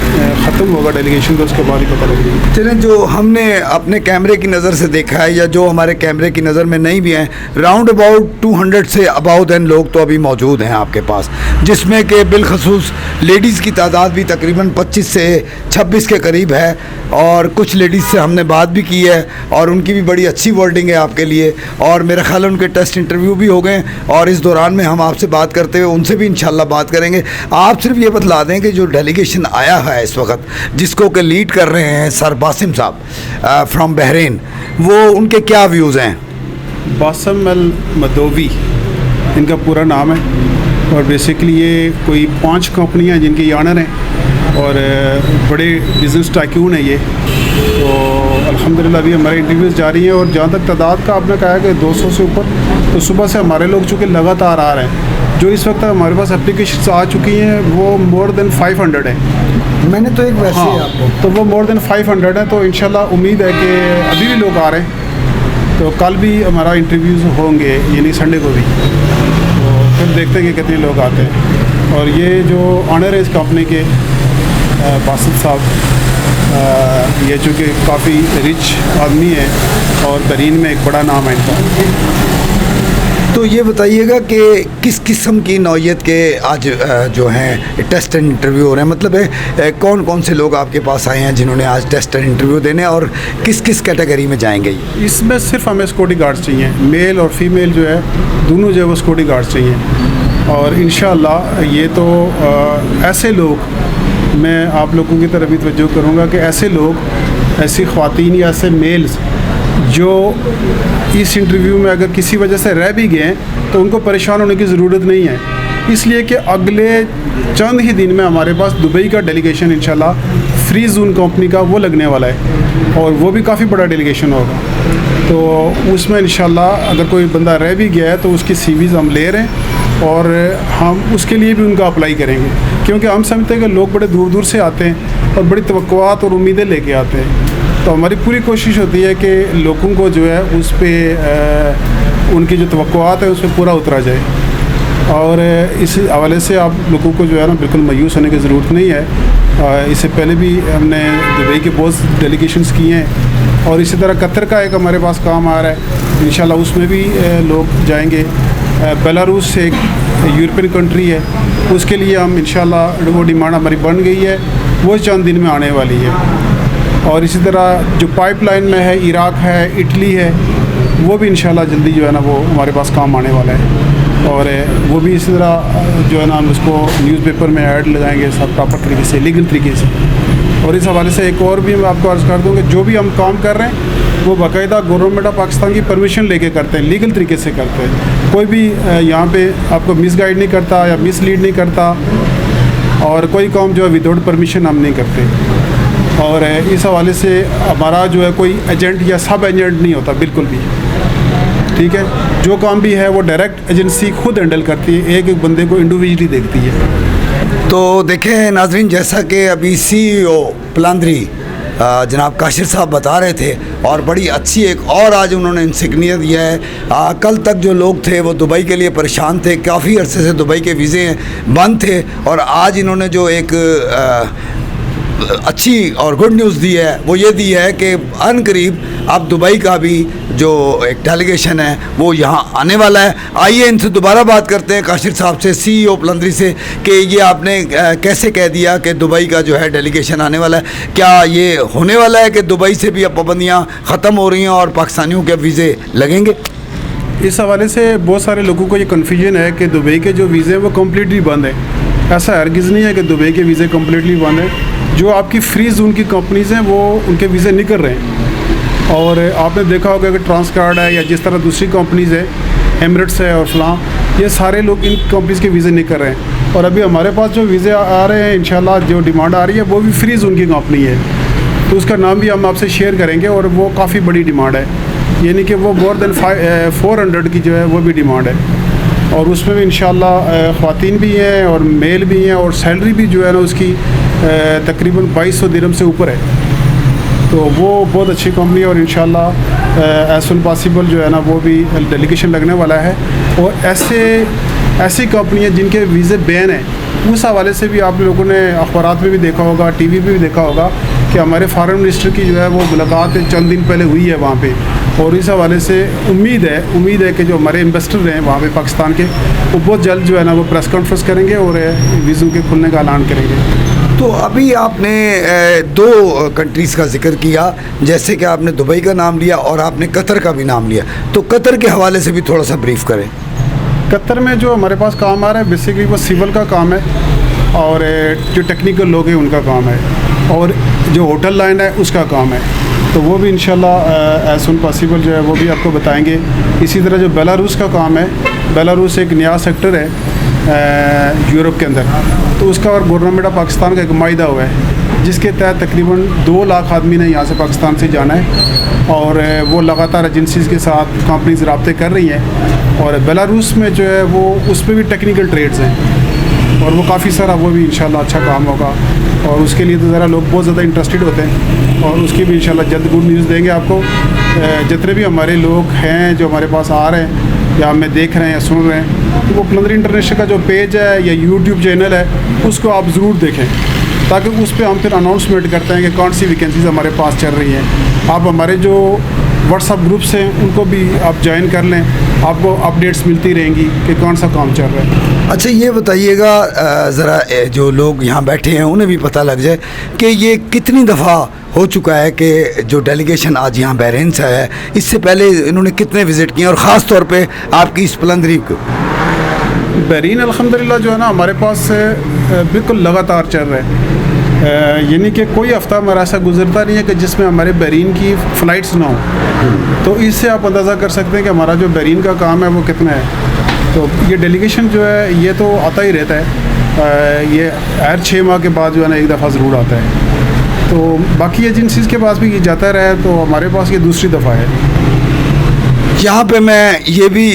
ख़त्म होगा डेलीगेशन तो उसके बाद ही पता लगेगा। चलें, जो हमने अपने कैमरे की नज़र से देखा है या जो हमारे कैमरे की नज़र में नहीं भी हैं, round about 200 say about then लोग तो अभी मौजूद हैं आपके पास, जिसमें कि बिलखसूस लेडीज़ की तादाद भी तकरीबन 25 से 26 के करीब है। और कुछ लेडीज़ से हमने बात भी की है और उनकी भी बड़ी अच्छी वर्डिंग है आपके लिए, और मेरा ख्याल है उनके टेस्ट इंटरव्यू भी हो गए और इस दौरान में हम आपसे बात करते हुए उनसे भी इंशाल्लाह बात करेंगे। आप सिर्फ ये बतला दें कि जो डेलीगेशन आया है इस वक्त, जिसको कि लीड कर रहे हैं सर बासिम साहब फ्रॉम बहरीन, वो उनके क्या व्यूज़ हैं? बासिम अल मदोवी इनका पूरा नाम है और बेसिकली ये कोई 5 कंपनियां जिनके ऑनर हैं और बड़े बिज़नेस टाइकून है ये। तो अल्हम्दुलिल्लाह अभी हमारे इंटरव्यूज़ जारी हैं और जहाँ तक तादाद का आपने कहा है कि 200 से ऊपर, तो सुबह से हमारे लोग चूँकि लगातार आ रहे हैं, जो इस वक्त हमारे पास एप्लीकेशंस आ चुकी हैं वो मोर देन 500 है। मैंने तो एक वैसे ही आपको तो वो मोर देन 500 है। तो इंशाल्लाह उम्मीद है कि अभी भी लोग आ रहे हैं, तो कल भी हमारा इंटरव्यूज़ होंगे, यानी संडे को भी, तो फिर देखते हैं कि कितने लोग आते हैं। और ये जो ऑनर है इस कंपनी के बासित साहब, ये चूँकि काफ़ी रिच आदमी है और बहरीन में एक बड़ा नाम है इनका। तो ये बताइएगा कि किस किस्म की नौइयत के आज जो हैं टेस्ट एंड इंटरव्यू हो रहे हैं, मतलब है कौन कौन से लोग आपके पास आए हैं जिन्होंने आज टेस्ट एंड इंटरव्यू देने, और किस किस कैटेगरी में जाएंगे? इसमें सिर्फ हमें सिक्योरिटी गार्ड्स चाहिए, मेल और फीमेल जो है दोनों जो है वो सिक्योरिटी गार्ड्स चाहिए। और इंशाल्लाह ये तो ऐसे लोग, मैं आप लोगों की तरफ भी तवज्जो करूँगा कि ऐसे लोग, ऐसी ख़वातीन या ऐसे मेल्स जो इस इंटरव्यू में अगर किसी वजह से रह भी गए तो उनको परेशान होने की ज़रूरत नहीं है, इसलिए कि अगले चंद ही दिन में हमारे पास दुबई का डेलीगेशन इंशाल्लाह फ्री जोन कंपनी का वो लगने वाला है और वो भी काफ़ी बड़ा डेलीगेशन होगा। तो उसमें इंशाल्लाह अगर कोई बंदा रह भी गया है तो उसकी सीवीज़ हम ले रहे हैं और हम उसके लिए भी उनका अप्लाई करेंगे, क्योंकि हम समझते हैं कि लोग बड़े दूर दूर से आते हैं और बड़ी तवक्कुआत और उम्मीदें लेके आते हैं। तो हमारी पूरी कोशिश होती है कि लोगों को जो है उस पर उनकी जो तवक्कुआत है उस पर पूरा उतरा जाए। और इस हवाले से आप लोगों को जो है ना बिल्कुल मायूस होने की ज़रूरत नहीं है। इससे पहले भी हमने दुबई के बहुत डेलीगेशंस किए हैं और इसी तरह कतर का एक हमारे पास काम आ रहा है, इंशाल्लाह उसमें भी लोग जाएंगे। बेलारूस से एक यूरोपियन कंट्री है, उसके लिए हम इंशाल्लाह वो डिमांड हमारी बन गई है, वो चंद दिन में आने वाली है। और इसी तरह जो पाइपलाइन में है, इराक है, इटली है, वो भी इंशाल्लाह जल्दी जो है ना वो हमारे पास काम आने वाला है। और वो भी इसी तरह जो है ना हम उसको न्यूज़पेपर में ऐड लगाएंगे सब प्रॉपर तरीके से, लीगल तरीके से। और इस हवाले से एक और भी मैं आपको अर्ज़ कर दूँ कि जो भी हम काम कर रहे हैं वो बाकायदा गवर्नमेंट ऑफ पाकिस्तान की परमिशन लेके करते हैं, लीगल तरीके से करते हैं। कोई भी यहाँ पे आपको मिसगाइड नहीं करता या मिसलीड नहीं करता, और कोई काम जो है विदाउट परमिशन हम नहीं करते। और इस हवाले से हमारा जो है कोई एजेंट या सब एजेंट नहीं होता बिल्कुल भी, ठीक है। जो काम भी है वो डायरेक्ट एजेंसी खुद हैंडल करती है, एक एक बंदे को इंडिविजुअली देखती है। तो देखें नाजरीन, जैसा कि अभी CEO पलांद्री जनाब काशिर साहब बता रहे थे, और बड़ी अच्छी एक और आज उन्होंने इंसिग्निया दिया है। कल तक जो लोग थे वो दुबई के लिए परेशान थे, काफ़ी अरसे से दुबई के वीज़े बंद थे, और आज इन्होंने जो एक अच्छी और गुड न्यूज़ दी है वो ये दी है कि अनकरीब अब दुबई का भी जो एक डेलीगेशन है वो यहाँ आने वाला है। आइए इनसे दोबारा बात करते हैं, काशिर साहब से, CEO पलंदरी से, कि ये आपने कैसे कह दिया कि दुबई का जो है डेलीगेशन आने वाला है। क्या ये होने वाला है कि दुबई से भी अब पाबंदियाँ ख़त्म हो रही हैं और पाकिस्तानियों के वीज़े लगेंगे? इस हवाले से बहुत सारे लोगों को ये कन्फ्यूजन है कि दुबई के जो वीज़े हैं वो कम्प्लीटली बंद है। ऐसा हरगिज़ नहीं है कि दुबई के वीज़े कम्प्लीटली बंद है। जो आपकी फ्री जोन की कंपनीज़ हैं वो उनके वीज़े निकल रहे हैं, और आपने देखा होगा कि ट्रांसकार्ड है या जिस तरह दूसरी कंपनीज़ है, एमिरेट्स है और फलां, ये सारे लोग इन कंपनीज़ के वीज़े निकल रहे हैं। और अभी हमारे पास जो वीज़े आ रहे हैं इंशाल्लाह जो डिमांड आ रही है वो भी फ्री जोन की कंपनी है, तो उसका नाम भी हम आपसे शेयर करेंगे, और वो काफ़ी बड़ी डिमांड है, यानी कि वो मोर देन 400 की जो है वो भी डिमांड है। और उसमें भी इंशाल्लाह ख़वातीन भी हैं और मेल भी हैं, और सैलरी भी जो है ना उसकी तकरीबन 2200 दिरहम से ऊपर है। तो वो बहुत अच्छी कंपनी है और इंशाल्लाह एज़ सुन पॉसिबल जो है ना वो भी डेलीगेशन लगने वाला है। और ऐसी कंपनी है जिनके वीज़े बैन हैं, उस हवाले से भी आप लोगों ने अखबारात में भी देखा होगा, टीवी पे भी देखा होगा कि हमारे फॉरेन मिनिस्टर की जो है वो मुलाकात चंद दिन पहले हुई है वहाँ पे। और इस हवाले से उम्मीद है कि जो हमारे इन्वेस्टर हैं वहाँ पे पाकिस्तान के, वो बहुत जल्द जो है ना वो प्रेस कॉन्फ्रेंस करेंगे और वीज़ों के खुलने का ऐलान करेंगे। तो अभी आपने 2 कंट्रीज़ का जिक्र किया, जैसे कि आपने दुबई का नाम लिया और आपने कतर का भी नाम लिया, तो कतर के हवाले से भी थोड़ा सा ब्रीफ करें। कतर में जो हमारे पास काम आ रहा है बेसिकली वो सिविल का काम है, और जो टेक्निकल लोग हैं उनका काम है, और जो होटल लाइन है उसका काम है। तो वो भी इंशाल्लाह एज़ सुन पॉसिबल जो है वो भी आपको बताएंगे। इसी तरह जो बेलारूस का काम है, बेलारूस एक नया सेक्टर है यूरोप के अंदर, तो उसका और गवर्नमेंट ऑफ पाकिस्तान का एक माहिदा हुआ है जिसके तहत तकरीबन 2 लाख आदमी ने यहाँ से पाकिस्तान से जाना है, और वो लगातार एजेंसीज़ के साथ कंपनीज रब्ते कर रही हैं। और बेलारूस में जो है वो उस पर भी टेक्निकल ट्रेड्स हैं, और वो काफ़ी सारा वो भी इंशाल्लाह अच्छा काम होगा, और उसके लिए तो ज़रा लोग बहुत ज़्यादा इंटरेस्टेड होते हैं, और उसकी भी इंशाल्लाह जल्द गुड न्यूज़ देंगे आपको। जितने भी हमारे लोग हैं जो हमारे पास आ रहे हैं या हमें देख रहे हैं या सुन रहे हैं, तो वो पलंदरी इंटरनेशनल का जो पेज है या यूट्यूब चैनल है उसको आप ज़रूर देखें, ताकि उस पर हम फिर अनाउंसमेंट करते हैं कि कौन सी वैकेंसीज़ हमारे पास चल रही हैं। आप हमारे जो व्हाट्सअप ग्रुप्स हैं उनको भी आप ज्वाइन कर लें, आपको अपडेट्स मिलती रहेंगी कि कौन सा काम चल रहा है। अच्छा, ये बताइएगा ज़रा, जो लोग यहाँ बैठे हैं उन्हें भी पता लग जाए कि ये कितनी दफ़ा हो चुका है कि जो डेलीगेशन आज यहाँ बहरीन से है, इससे पहले इन्होंने कितने विज़िट किए, और ख़ास तौर पे आपकी इस पलंदरी को। बहरीन अल्हम्दुलिल्लाह जो है ना हमारे पास बिल्कुल लगातार चल रहा है, यानी कि कोई हफ़्ता हमारा ऐसा गुजरता नहीं है कि जिसमें हमारे बहरीन की फ़्लाइट्स ना हो। तो इससे आप अंदाज़ा कर सकते हैं कि हमारा जो बहरीन का काम है वो कितना है। तो ये डेलीगेशन जो है ये तो आता ही रहता है, ये हर 6 माह के बाद जो है ना एक दफ़ा ज़रूर आता है। तो बाकी एजेंसीज़ के पास भी ये जाता रहा है, तो हमारे पास ये दूसरी दफ़ा है। यहाँ पे मैं ये भी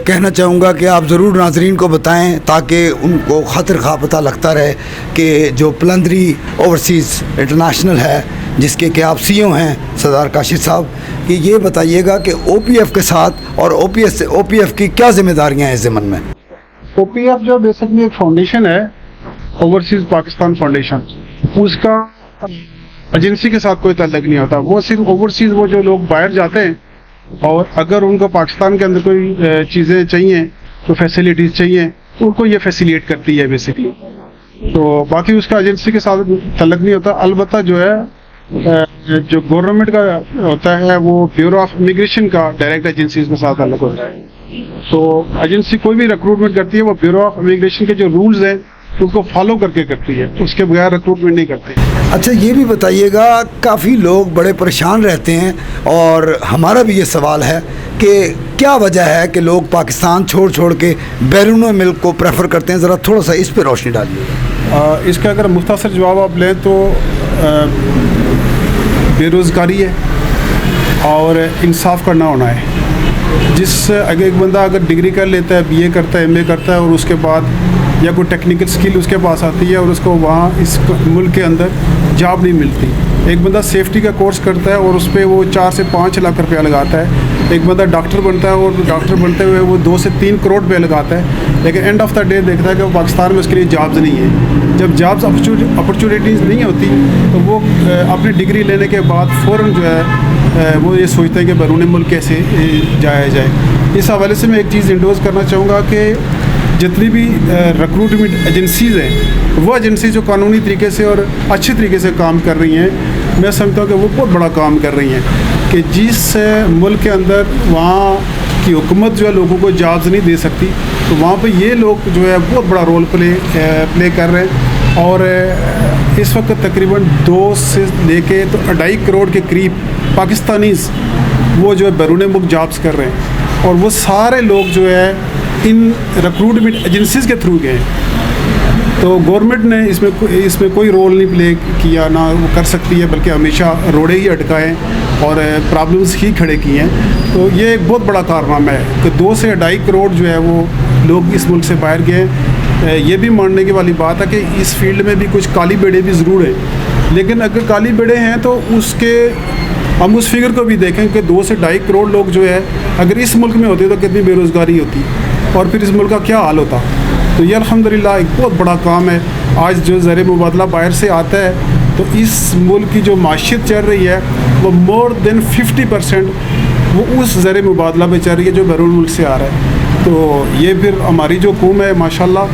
कहना चाहूँगा कि आप ज़रूर नाज़रीन को बताएं ताकि उनको खतर खा पता लगता रहे कि जो पलंदरी ओवरसीज़ इंटरनेशनल है, जिसके कि आप CEO हैं सरदार काशिफ साहब, कि ये बताइएगा कि OPF के साथ और OPF की क्या जिम्मेदारियाँ हैं इस ज़मन में। OPF जो बेसिकली एक फाउंडेशन है, ओवरसीज़ पाकिस्तान फाउंडेशन, उसका एजेंसी के साथ कोई ताल्लुक नहीं होता। वो सिर्फ ओवरसीज़ वो जो लोग बाहर जाते हैं और अगर उनको पाकिस्तान के अंदर कोई चीज़ें चाहिए, तो फैसिलिटीज़ चाहिए, तो उनको ये फैसिलिटेट करती है बेसिकली। तो बाकी उसका एजेंसी के साथ ताल्लुक नहीं होता। अलबत्ता जो है जो गवर्नमेंट का होता है वो ब्यूरो ऑफ इमिग्रेशन का डायरेक्ट एजेंसीज के साथ ताल्लुक होता है। तो एजेंसी कोई भी रिक्रूटमेंट करती है वो ब्यूरो ऑफ इमिग्रेशन के जो रूल्स हैं उसको फॉलो करके करती है, उसके बगैर रिक्रूटमेंट नहीं करती। अच्छा, ये भी बताइएगा, काफ़ी लोग बड़े परेशान रहते हैं और हमारा भी ये सवाल है कि क्या वजह है कि लोग पाकिस्तान छोड़ के बैरून मुल्क को प्रेफर करते हैं। ज़रा थोड़ा सा इस पर रोशनी डालिए। इसका अगर मुख्तसर जवाब आप लें तो बेरोज़गारी है और इंसाफ का ना होना है। अगर एक बंदा अगर डिग्री कर लेता है, BA करता है, MA करता है और उसके बाद या कोई टेक्निकल स्किल उसके पास आती है और उसको वहाँ इस मुल्क के अंदर जॉब नहीं मिलती। एक बंदा सेफ्टी का कोर्स करता है और उस पर वो 4 से 5 लाख रुपया लगाता है। एक बंदा डॉक्टर बनता है और डॉक्टर बनते हुए वो 2 से 3 करोड़ रुपये लगाता है, लेकिन एंड ऑफ द डे देखता है कि पाकिस्तान में उसके लिए जॉब्स नहीं है। जब जॉब्स अपॉर्चुनिटीज़ नहीं होती तो वो अपनी डिग्री लेने के बाद फ़ौरन जो है वो ये सोचते हैं कि बैरून मुल्क कैसे जाया जाए। इस हवाले से मैं एक चीज़ इंडोर्स करना चाहूँगा कि जितनी भी रिक्रूटमेंट एजेंसीज़ हैं वो एजेंसी जो कानूनी तरीके से और अच्छे तरीके से काम कर रही हैं, मैं समझता हूँ कि वो बहुत बड़ा काम कर रही हैं कि जिस मुल्क के अंदर वहाँ की हुकूमत जो है लोगों को जॉब्स नहीं दे सकती, तो वहाँ पे ये लोग जो है बहुत बड़ा रोल प्ले कर रहे हैं। और इस वक्त तकरीबन 2 से लेके तो 2.5 करोड़ के करीब पाकिस्तानीज़ वो जो है बैरून मुल्क जॉब्स कर रहे हैं, और वो सारे लोग जो है इन रिक्रूटमेंट एजेंसीज़ के थ्रू गए। तो गवर्नमेंट ने इसमें कोई रोल नहीं प्ले किया, ना वो कर सकती है, बल्कि हमेशा रोड़े ही अटकाएँ और प्रॉब्लम्स ही खड़े किए हैं। तो ये एक बहुत बड़ा कारनामा है कि 2 से 2.5 करोड़ जो है वो लोग इस मुल्क से बाहर गए। ये भी मानने की वाली बात है कि इस फील्ड में भी कुछ काली बेड़े भी ज़रूर हैं, लेकिन अगर काली बेड़े हैं तो उसके हम उस फिगर को भी देखें कि 2 से 2.5 करोड़ लोग जो है अगर इस मुल्क में होते तो कितनी बेरोज़गारी होती और फिर इस मुल्क का क्या हाल होता। तो ये अल्हम्दुलिल्लाह एक बहुत बड़ा काम है। आज जो ज़र मुबादला बाहर से आता है तो इस मुल्क की जो माशियत चल रही है वो मोर देन 50% वो उस ज़र मुबादला पे चल रही है जो बैरून मुल्क से आ रहा है। तो ये फिर हमारी जो कौम है माशाल्लाह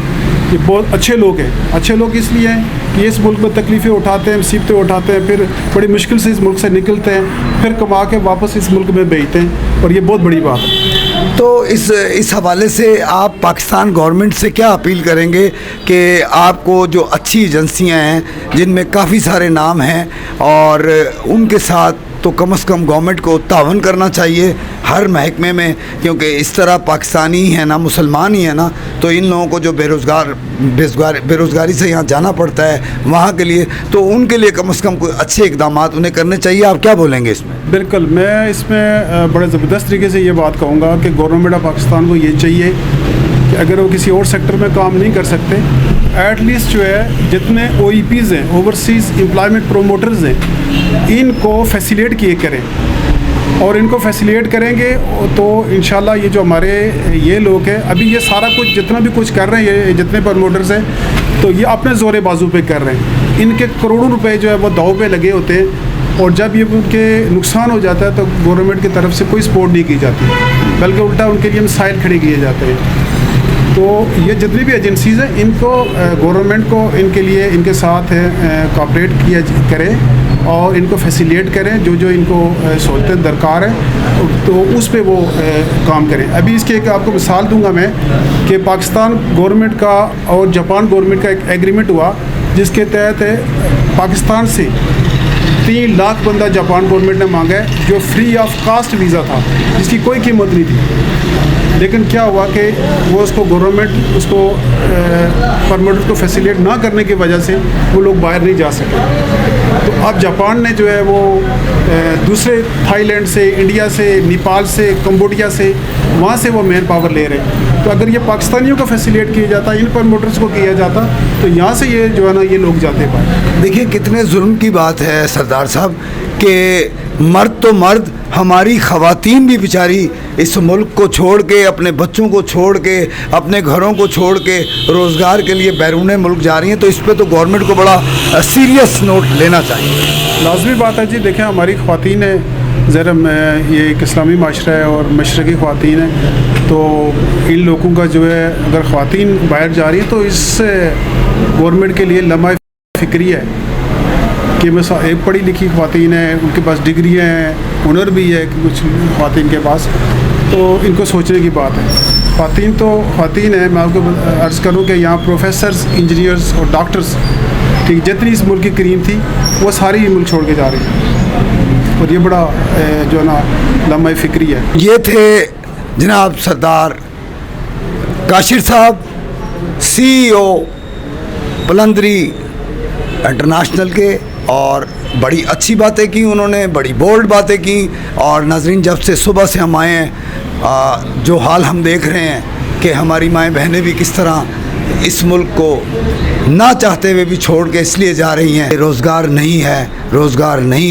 ये बहुत अच्छे लोग हैं। अच्छे लोग इसलिए हैं कि इस मुल्क में तकलीफ़ें उठाते हैं, मुसीबतें उठाते हैं, फिर बड़ी मुश्किल से इस मुल्क से निकलते हैं, फिर कमा के वापस इस मुल्क में भेजते हैं, और ये बहुत बड़ी बात है। तो इस हवाले से आप पाकिस्तान गवर्नमेंट से क्या अपील करेंगे कि आपको जो अच्छी एजेंसियां हैं जिनमें काफ़ी सारे नाम हैं और उनके साथ तो कम से कम गवर्नमेंट को तावन करना चाहिए हर महकमे में, क्योंकि इस तरह पाकिस्तानी ही है ना, मुसलमान ही है ना, तो इन लोगों को जो बेरोज़गारी से यहाँ जाना पड़ता है वहाँ के लिए, तो उनके लिए कम से कम कोई अच्छे इकदाम उन्हें करने चाहिए। आप क्या बोलेंगे इसमें? बिल्कुल, मैं इसमें बड़े ज़बरदस्त तरीके से ये बात कहूँगा कि गवर्नमेंट ऑफ पाकिस्तान को ये चाहिए कि अगर वो किसी और सेक्टर में काम नहीं कर सकते, एटलीस्ट जो है जितने OEPs हैं, ओवरसीज़ एम्प्लॉयमेंट प्रोमोटर्स हैं, इनको फैसिलिटेट किए करें, और इनको फैसिलिटेट करेंगे तो इंशाल्लाह ये जो हमारे ये लोग हैं अभी ये सारा कुछ जितना भी कुछ कर रहे हैं, ये जितने प्रमोटर्स हैं तो ये अपने ज़ोरे बाजू पे कर रहे हैं। इनके करोड़ों रुपए जो है वो दाव पे लगे होते हैं, और जब ये उनके नुकसान हो जाता है तो गवर्नमेंट की तरफ से कोई सपोर्ट नहीं की जाती, बल्कि उल्टा उनके लिए मसाइल खड़े किए जाते हैं। तो ये जितनी भी एजेंसीज़ हैं इनको गवर्नमेंट को इनके लिए इनके साथ कोऑपरेट किया करें और इनको फैसिलिटेट करें, जो जो इनको सहूलतें दरकार है तो उस पे वो काम करें। अभी इसके एक आपको मिसाल दूंगा मैं कि पाकिस्तान गवर्नमेंट का और जापान गवर्नमेंट का एक एग्रीमेंट हुआ जिसके तहत पाकिस्तान से 3 लाख बंदा जापान गवर्नमेंट ने मांगा है जो फ्री ऑफ कास्ट वीज़ा था, जिसकी कोई कीमत नहीं थी। लेकिन क्या हुआ कि वो उसको गवर्नमेंट उसको परमिट को फैसिलिटेट ना करने की वजह से वो लोग बाहर नहीं जा सके। तो अब जापान ने जो है वो दूसरे थाईलैंड से, इंडिया से, नेपाल से, कंबोडिया से, वहाँ से वो मैन पावर ले रहे हैं। तो अगर ये पाकिस्तानियों को फैसिलिटेट किया जाता, इन प्रमोटर्स को किया जाता, तो यहाँ से ये जो है ना ये लोग जाते पाए। देखिए कितने जुल्म की बात है सरदार साहब कि मर्द तो मर्द, हमारी ख़वातीन भी बेचारी इस मुल्क को छोड़ के, अपने बच्चों को छोड़ के, अपने घरों को छोड़ के रोज़गार के लिए बैरून मुल्क जा रही हैं। तो इस पे तो गवर्नमेंट को बड़ा सीरियस नोट लेना चाहिए। लाजमी बात है जी। देखें हमारी ख़वातीन है ज़रा ये एक इस्लामी माशरा है और मशरक़ी ख़वातीन है, तो इन लोगों का जो है अगर ख़वातीन बाहर जा रही हैं तो इससे गवर्नमेंट के लिए लम्हा फ़िक्री है कि बस एक पढ़ी लिखी ख़वातीन है, उनके पास डिग्रियाँ हैं, हुनर भी है कुछ ख़वातीन के पास, तो इनको सोचने की बात है। ख़वातीन है, मैं आपको अर्ज़ करूँ कि यहाँ प्रोफेसर्स, इंजीनियर्स और डॉक्टर्स ठीक जितनी इस मुल्क की करीम थी वो सारी मुल्क छोड़ के जा रही हैं, और ये बड़ा जो है ना लम्हा फ़िक्री है। ये थे जनाब सरदार काशिर साहब, CEO पलंदरी इंटरनेशनल के, और बड़ी अच्छी बातें की उन्होंने, बड़ी बोल्ड बातें की। और नाज़रीन, जब से सुबह से हम आए हैं जो हाल हम देख रहे हैं कि हमारी माएँ बहनें भी किस तरह इस मुल्क को ना चाहते हुए भी छोड़ के इसलिए जा रही हैं, रोज़गार नहीं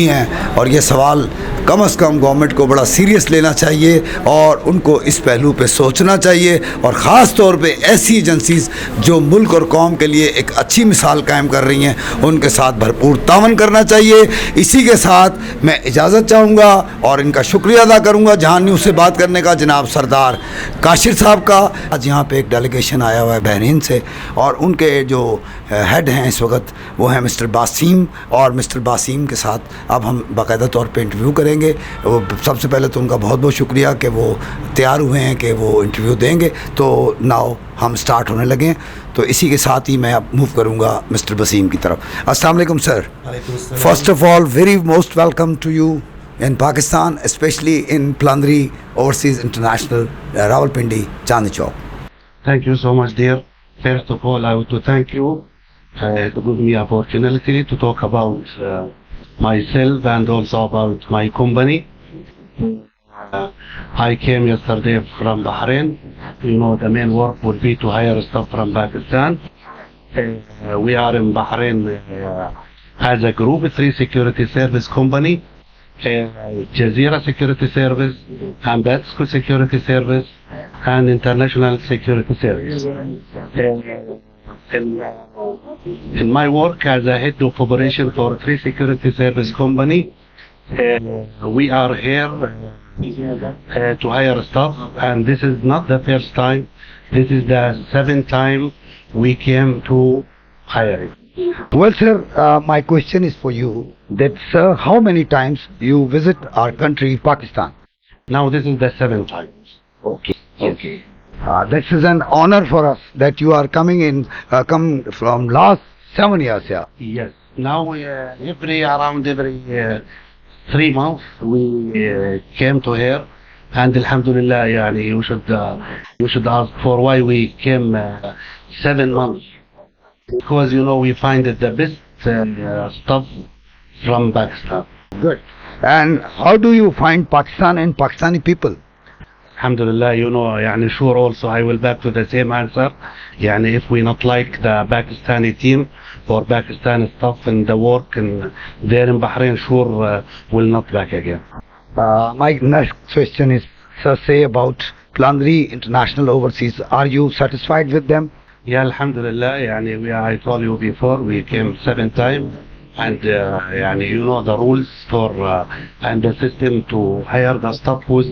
है, और ये सवाल कम से कम गवर्नमेंट को बड़ा सीरियस लेना चाहिए और उनको इस पहलू पे सोचना चाहिए, और ख़ास तौर पे ऐसी एजेंसीज़ जो मुल्क और कौम के लिए एक अच्छी मिसाल कायम कर रही हैं उनके साथ भरपूर तावन करना चाहिए। इसी के साथ मैं इजाज़त चाहूँगा और इनका शुक्रिया अदा करूँगा जहान न्यूज़ से बात करने का, जनाब सरदार काशिर साहब का। आज यहाँ पे एक डेलीगेशन आया हुआ है बहरीन से, और उनके जो हेड हैं इस वक्त वो हैं मिस्टर बासीम, और मिस्टर बासीम के साथ अब हम बाकायदा तौर पे इंटरव्यू करेंगे। वो सबसे पहले तो उनका बहुत बहुत शुक्रिया कि वो तैयार हुए हैं कि वो इंटरव्यू देंगे। तो नाउ हम स्टार्ट होने लगे हैं, तो इसी के साथ ही मैं अब मूव करूंगा मिस्टर वसीम की तरफ। अस्सलाम वालेकुम sir. First of all very most welcome to you in Pakistan, especially in Palandri Overseas International, Rawalpindi, Chandni Chowk. Thank you so much, dear. First of all, I want to thank you to give me opportunity to talk about myself and also about my company. I came yesterday from Bahrain. You know, the main work would be to hire staff from Pakistan. We are in Bahrain as a group, 3 security service company. Jazeera Security Service, Ambasco Security Service, and International Security Service. In my work as a head of operation for 3 security service company, we are here to hire staff, and this is not the first time. This is the 7th time we came to hire. Well, sir, my question is for you that, sir, how many times you visit our country, Pakistan? Now this is the 7th time. Okay. Okay. This is an honor for us that you are coming in, come from last 7 years here. Yes. Now around every 3 months we came to here, and Alhamdulillah, yani, you should ask for why we came 7 months. Because, you know, we find it the best stuff from Pakistan. Good. And how do you find Pakistan and Pakistani people? Alhamdulillah, you know, yani, sure, also I will back to the same answer. Yani, if we not like the Pakistani team or Pakistani stuff and the work and there in Bahrain, sure will not back again. My next question is, sir, say about Plandri International Overseas. Are you satisfied with them? Yeah, Alhamdulillah, yani, I told you before, we came 7 times, and yani, you know the rules for and the system to hire the staff who's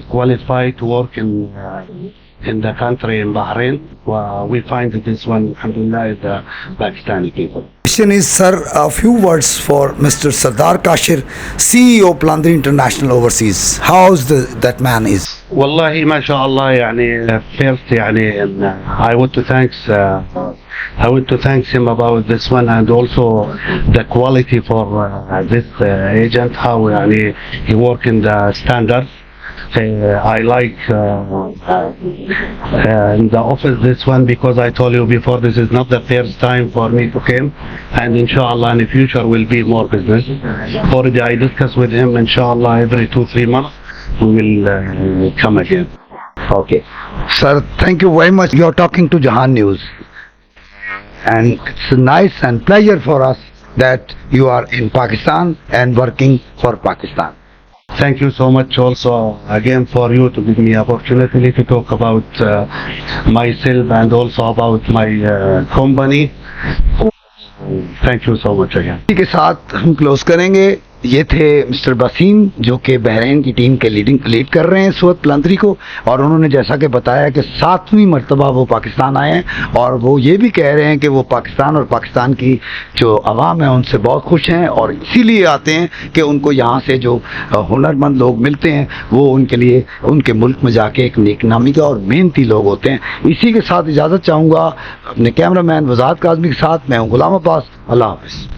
qualified to work in the country in Bahrain. We find that this one, Alhamdulillah, is the Pakistani people. Question is, sir, a few words for Mr. Sardar Kashir, CEO Plandri International Overseas. How's that man is? Wallahi, mashallah, yani, first, yani, I want to thank him about this one, and also the quality for this agent, how yani, he work in the standards. I like in the office this one, because I told you before, this is not the first time for me to come, and inshallah in the future will be more business. Already I discussed with him, inshallah every 2-3 months we will come again. Okay. Sir, thank you very much. You are talking to Jahan News, and it's nice and pleasure for us that you are in Pakistan and working for Pakistan. Thank you so much also again for you to give me opportunity to talk about myself and also about my company. Thank you so much again. इसी के साथ हम close करेंगे। ये थे mister Wasim, जो कि Bahrain की टीम के लीड कर रहे हैं इस वक्त प्लंतरी को, और उन्होंने जैसा कि बताया कि 7वीं मरतबा वो पाकिस्तान आए हैं, और वो ये भी कह रहे हैं कि वो पाकिस्तान और पाकिस्तान की जो आवाम है उनसे बहुत खुश हैं, और इसीलिए आते हैं कि उनको यहाँ से जो हुनरमंद लोग मिलते हैं वो उनके लिए उनके मुल्क में जाके एक नेकनामी का और मेहनती लोग होते हैं। इसी के साथ इजाज़त चाहूँगा अपने कैमरामैन वज़ाद काज़मी के साथ। मैं हूँ गुलाम अब्बास। अल्लाह हाफ़िज़।